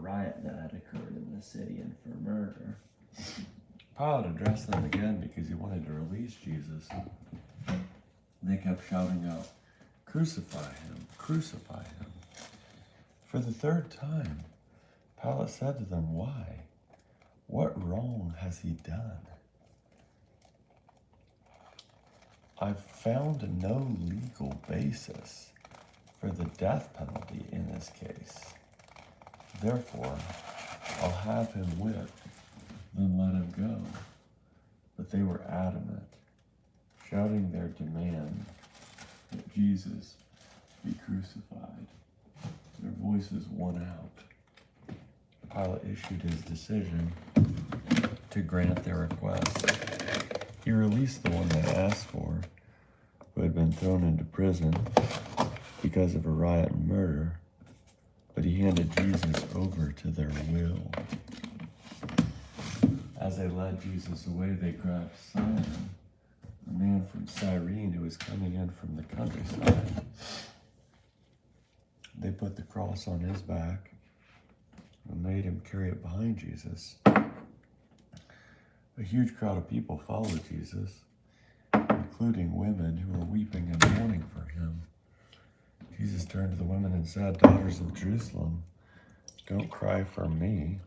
riot that had occurred in the city and for murder. Pilate addressed them again because he wanted to release Jesus. They kept shouting out, "Crucify him, crucify him." For the third time, Pilate said to them, "Why? What wrong has he done?" "I've found no legal basis for the death penalty in this case. Therefore, I'll have him whipped, then let him go." But they were adamant, shouting their demand that Jesus be crucified. Their voices won out. Pilate issued his decision to grant their request. He released the one they asked for, who had been thrown into prison because of a riot and murder, but he handed Jesus over to their will. As they led Jesus away, they grabbed Simon, a man from Cyrene who was coming in from the countryside. They put the cross on his back and made him carry it behind Jesus. A huge crowd of people followed Jesus, including women who were weeping and mourning for him. Jesus turned to the women and said, "Daughters of Jerusalem, don't cry for me.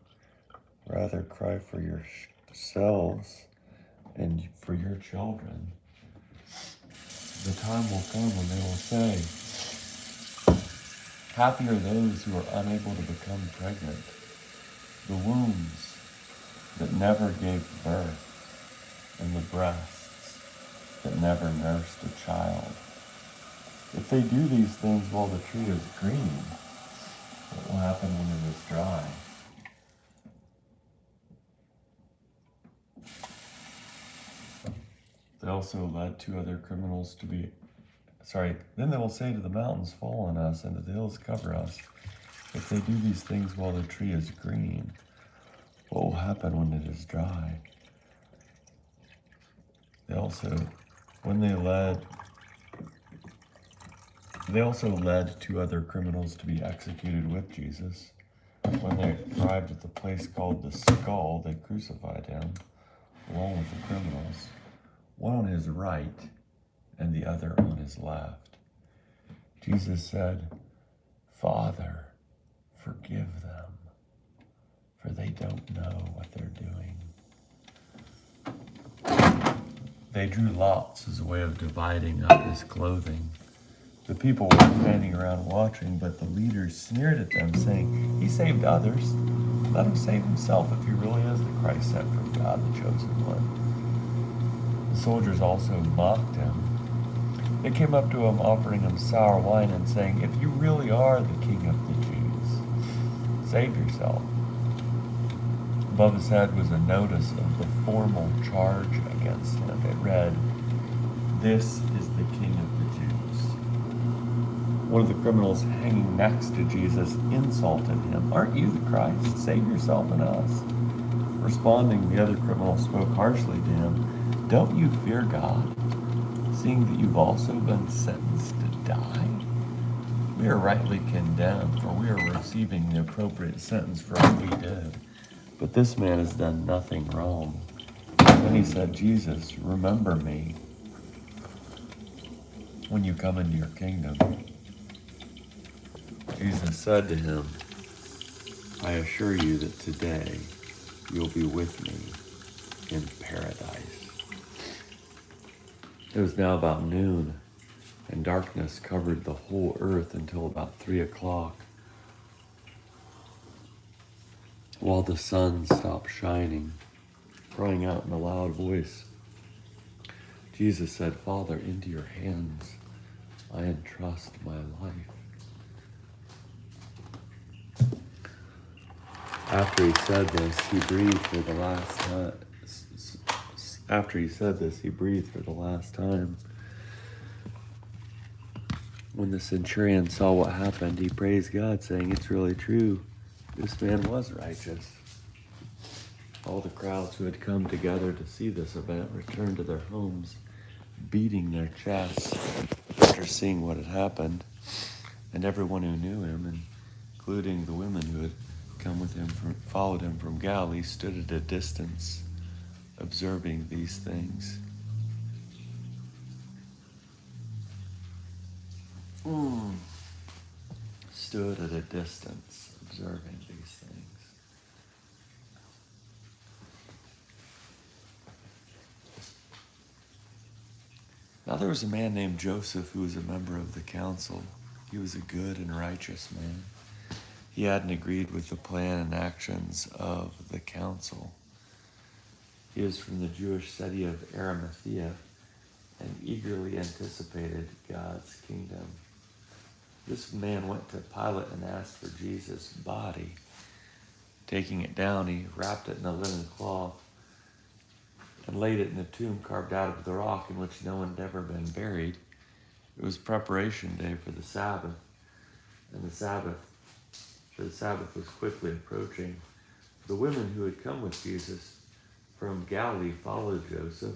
Rather cry for yourselves and for your children. The time will come when they will say, 'Happy are those who are unable to become pregnant, the wombs that never gave birth, and the breasts that never nursed a child.' If they do these things while the tree is green, what will happen when it is dry?" They also led two other criminals to be, then they will say to the mountains, 'Fall on us,' and to the hills, 'Cover us.' If they do these things while the tree is green, what will happen when it is dry?" They also led two other criminals to be executed with Jesus. When they arrived at the place called the Skull, they crucified him along with the criminals, one on his right and the other on his left. Jesus said, "Father, forgive them, for they don't know what they're doing." They drew lots as a way of dividing up his clothing. The people were standing around watching, but the leaders sneered at them, saying, "He saved others. Let him save himself if he really is the Christ sent from God, the chosen one." The soldiers also mocked him. They came up to him, offering him sour wine and saying, "If you really are the King of the Jews, save yourself." Above his head was a notice of the formal charge against him. It read, "This is the King of the Jews." One of the criminals hanging next to Jesus insulted him, "Aren't you the Christ? Save yourself and us." Responding, the other criminal spoke harshly to him, "Don't you fear God, seeing that you've also been sentenced to die? We are rightly condemned, for we are receiving the appropriate sentence for what we did. But this man has done nothing wrong." Then he said, "Jesus, remember me when you come into your kingdom." Jesus said to him, "I assure you that today you'll be with me in paradise." It was now about noon, and darkness covered the whole earth until about 3 o'clock. While the sun stopped shining, crying out in a loud voice, Jesus said, "Father, into your hands I entrust my life." After he said this, he breathed for the last time. When the centurion saw what happened, he praised God, saying, "It's really true. This man was righteous." All the crowds who had come together to see this event returned to their homes, beating their chests after seeing what had happened. And everyone who knew him, including the women who had followed him from Galilee, stood at a distance, observing these things. Stood at a distance, observing these things. Now there was a man named Joseph who was a member of the council. He was a good and righteous man. He hadn't agreed with the plan and actions of the council. He was from the Jewish city of Arimathea and eagerly anticipated God's kingdom. This man went to Pilate and asked for Jesus' body. Taking it down, he wrapped it in a linen cloth and laid it in a tomb carved out of the rock in which no one had ever been buried. It was preparation day for the Sabbath, and the Sabbath was quickly approaching. The women who had come with Jesus from Galilee followed Joseph.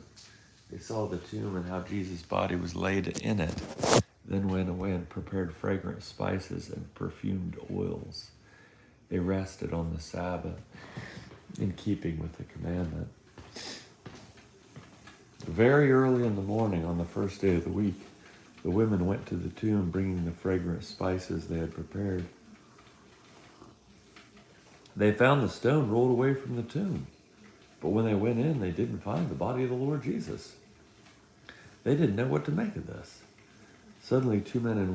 They saw the tomb and how Jesus' body was laid in it, then went away and prepared fragrant spices and perfumed oils. They rested on the Sabbath, in keeping with the commandment. Very early in the morning, on the first day of the week, the women went to the tomb, bringing the fragrant spices they had prepared. They found the stone rolled away from the tomb, but when they went in, they didn't find the body of the Lord Jesus. They didn't know what to make of this. Suddenly, two men in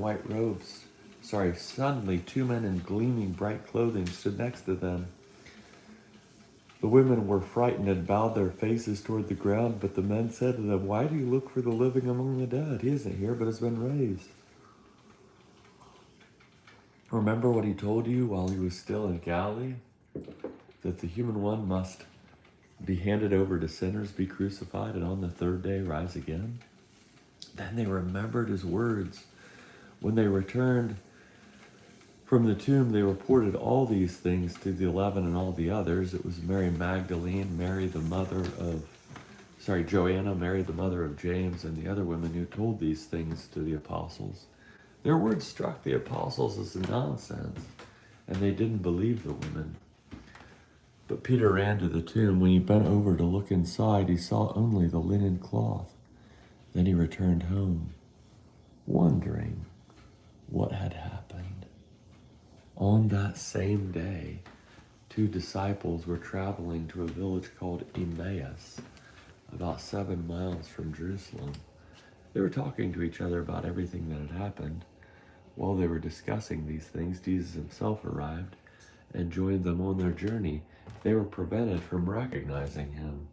gleaming bright clothing stood next to them. The women were frightened and bowed their faces toward the ground, but the men said to them, "Why do you look for the living among the dead? He isn't here, but has been raised. Remember what he told you while he was still in Galilee? That the human one must be handed over to sinners, be crucified, and on the third day rise again?" Then they remembered his words. When they returned from the tomb, they reported all these things to the 11 and all the others. It was Mary Magdalene, Joanna, Mary the mother of James, and the other women who told these things to the apostles. Their words struck the apostles as nonsense, and they didn't believe the women. But Peter ran to the tomb. When he bent over to look inside, he saw only the linen cloth. Then he returned home, wondering what had happened. On that same day, 2 disciples were traveling to a village called Emmaus, about 7 miles from Jerusalem. They were talking to each other about everything that had happened. While they were discussing these things, Jesus himself arrived and joined them on their journey. They were prevented from recognizing him.